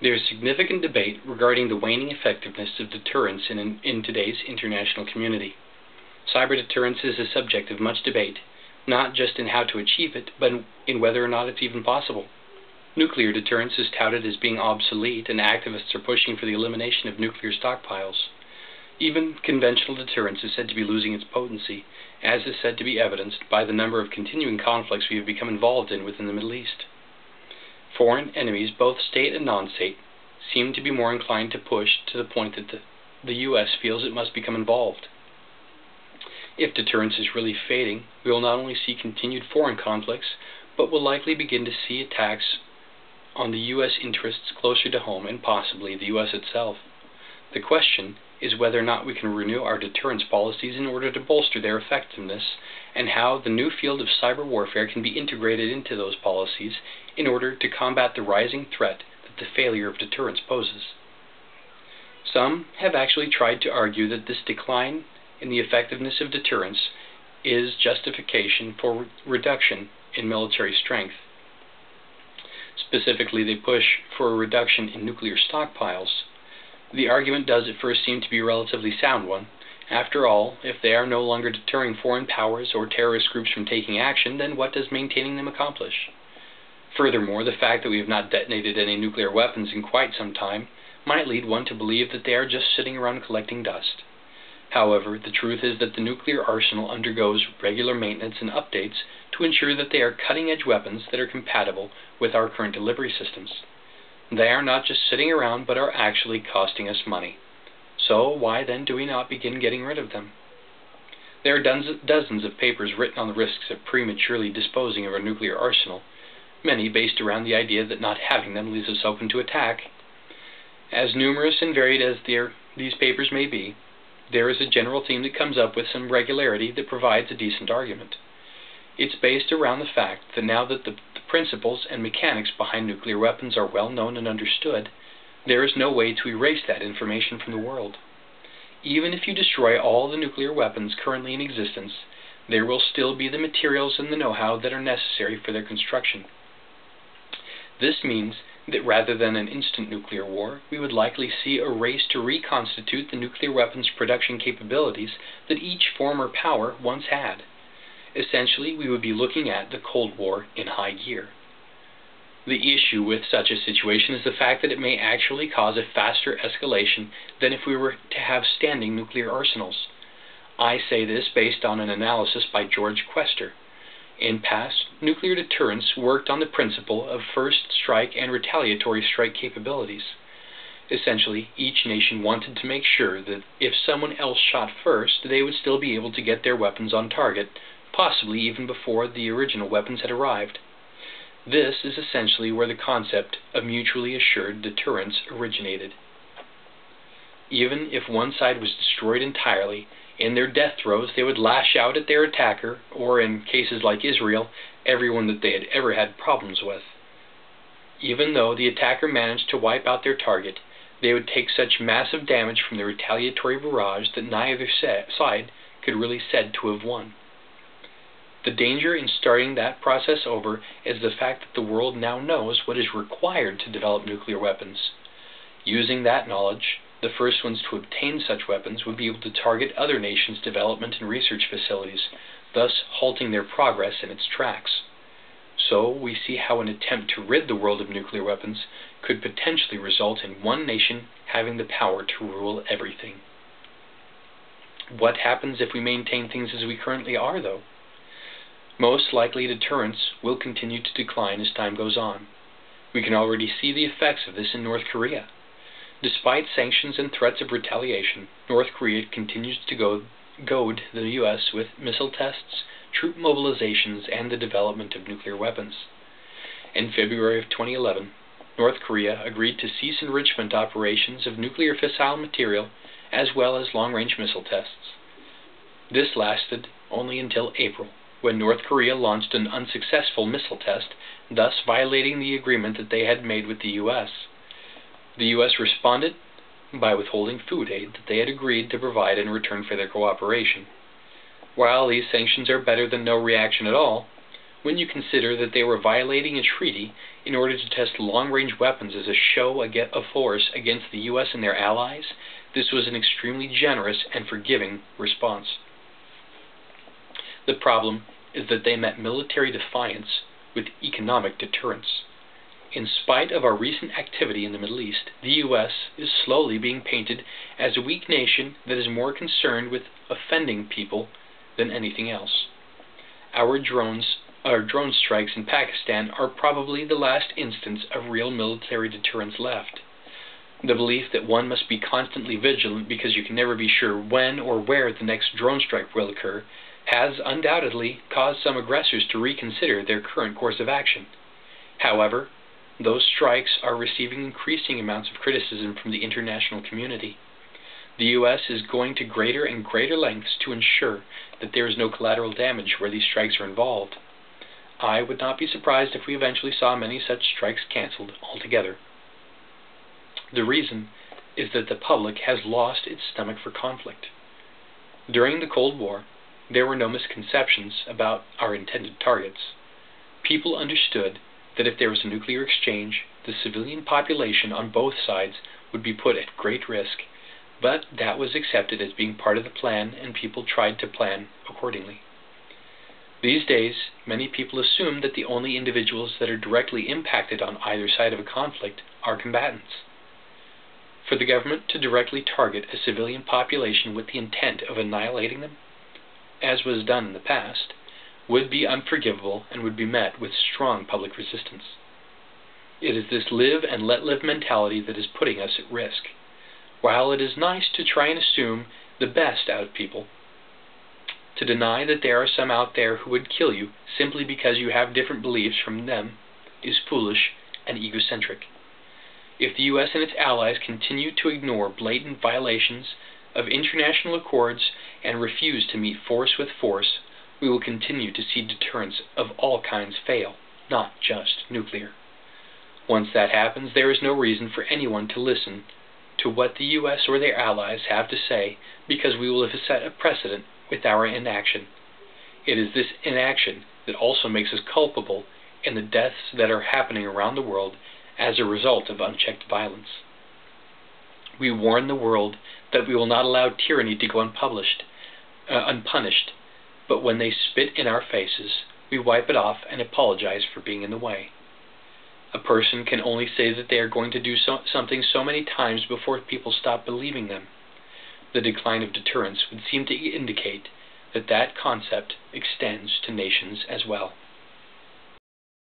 There is significant debate regarding the waning effectiveness of deterrence in today's international community. Cyber deterrence is a subject of much debate, not just in how to achieve it, but in whether or not it's even possible. Nuclear deterrence is touted as being obsolete, and activists are pushing for the elimination of nuclear stockpiles. Even conventional deterrence is said to be losing its potency, as is said to be evidenced by the number of continuing conflicts we have become involved in within the Middle East. Foreign enemies, both state and non-state, seem to be more inclined to push to the point that the U.S. feels it must become involved. If deterrence is really fading, we will not only see continued foreign conflicts, but will likely begin to see attacks on the U.S. interests closer to home and possibly the U.S. itself. The question is whether or not we can renew our deterrence policies in order to bolster their effectiveness, and how the new field of cyber warfare can be integrated into those policies in order to combat the rising threat that the failure of deterrence poses. Some have actually tried to argue that this decline in the effectiveness of deterrence is justification for reduction in military strength. Specifically, they push for a reduction in nuclear stockpiles. The argument does at first seem to be a relatively sound one. After all, if they are no longer deterring foreign powers or terrorist groups from taking action, then what does maintaining them accomplish? Furthermore, the fact that we have not detonated any nuclear weapons in quite some time might lead one to believe that they are just sitting around collecting dust. However, the truth is that the nuclear arsenal undergoes regular maintenance and updates to ensure that they are cutting-edge weapons that are compatible with our current delivery systems. They are not just sitting around, but are actually costing us money. So why then do we not begin getting rid of them? There are dozens of papers written on the risks of prematurely disposing of our nuclear arsenal, many based around the idea that not having them leaves us open to attack. As numerous and varied as these papers may be, there is a general theme that comes up with some regularity that provides a decent argument. It's based around the fact that now that the principles and mechanics behind nuclear weapons are well known and understood, there is no way to erase that information from the world. Even if you destroy all the nuclear weapons currently in existence, there will still be the materials and the know-how that are necessary for their construction. This means that rather than an instant nuclear war, we would likely see a race to reconstitute the nuclear weapons production capabilities that each former power once had. Essentially, we would be looking at the Cold War in high gear. The issue with such a situation is the fact that it may actually cause a faster escalation than if we were to have standing nuclear arsenals. I say this based on an analysis by George Quester. In past, nuclear deterrence worked on the principle of first strike and retaliatory strike capabilities. Essentially, each nation wanted to make sure that if someone else shot first, they would still be able to get their weapons on target, possibly even before the original weapons had arrived. This is essentially where the concept of mutually assured deterrence originated. Even if one side was destroyed entirely, in their death throes they would lash out at their attacker, or in cases like Israel, everyone that they had ever had problems with. Even though the attacker managed to wipe out their target, they would take such massive damage from the retaliatory barrage that neither side could really said to have won. The danger in starting that process over is the fact that the world now knows what is required to develop nuclear weapons. Using that knowledge, the first ones to obtain such weapons would be able to target other nations' development and research facilities, thus halting their progress in its tracks. So we see how an attempt to rid the world of nuclear weapons could potentially result in one nation having the power to rule everything. What happens if we maintain things as we currently are, though? Most likely deterrence will continue to decline as time goes on. We can already see the effects of this in North Korea. Despite sanctions and threats of retaliation, North Korea continues to goad the U.S. with missile tests, troop mobilizations, and the development of nuclear weapons. In February of 2011, North Korea agreed to cease enrichment operations of nuclear fissile material as well as long-range missile tests. This lasted only until April, when North Korea launched an unsuccessful missile test, thus violating the agreement that they had made with the U.S. The U.S. responded by withholding food aid that they had agreed to provide in return for their cooperation. While these sanctions are better than no reaction at all, when you consider that they were violating a treaty in order to test long-range weapons as a show of force against the U.S. and their allies, this was an extremely generous and forgiving response. The problem is that they met military defiance with economic deterrence. In spite of our recent activity in the Middle East, the U.S. is slowly being painted as a weak nation that is more concerned with offending people than anything else. Our drone strikes in Pakistan are probably the last instance of real military deterrence left. The belief that one must be constantly vigilant because you can never be sure when or where the next drone strike will occur has undoubtedly caused some aggressors to reconsider their current course of action. However, those strikes are receiving increasing amounts of criticism from the international community. The U.S. is going to greater and greater lengths to ensure that there is no collateral damage where these strikes are involved. I would not be surprised if we eventually saw many such strikes cancelled altogether. The reason is that the public has lost its stomach for conflict. During the Cold War, there were no misconceptions about our intended targets. People understood that if there was a nuclear exchange, the civilian population on both sides would be put at great risk, but that was accepted as being part of the plan, and people tried to plan accordingly. These days, many people assume that the only individuals that are directly impacted on either side of a conflict are combatants. For the government to directly target a civilian population with the intent of annihilating them, as was done in the past, would be unforgivable and would be met with strong public resistance. It is this live and let live mentality that is putting us at risk. While it is nice to try and assume the best out of people, to deny that there are some out there who would kill you simply because you have different beliefs from them is foolish and egocentric. If the U.S. and its allies continue to ignore blatant violations of international accords and refuse to meet force with force, we will continue to see deterrence of all kinds fail, not just nuclear. Once that happens, there is no reason for anyone to listen to what the U.S. or their allies have to say, because we will have set a precedent with our inaction. It is this inaction that also makes us culpable in the deaths that are happening around the world as a result of unchecked violence. We warn the world that we will not allow tyranny to go unpunished, but when they spit in our faces, we wipe it off and apologize for being in the way. A person can only say that they are going to do something so many times before people stop believing them. The decline of deterrence would seem to indicate that that concept extends to nations as well.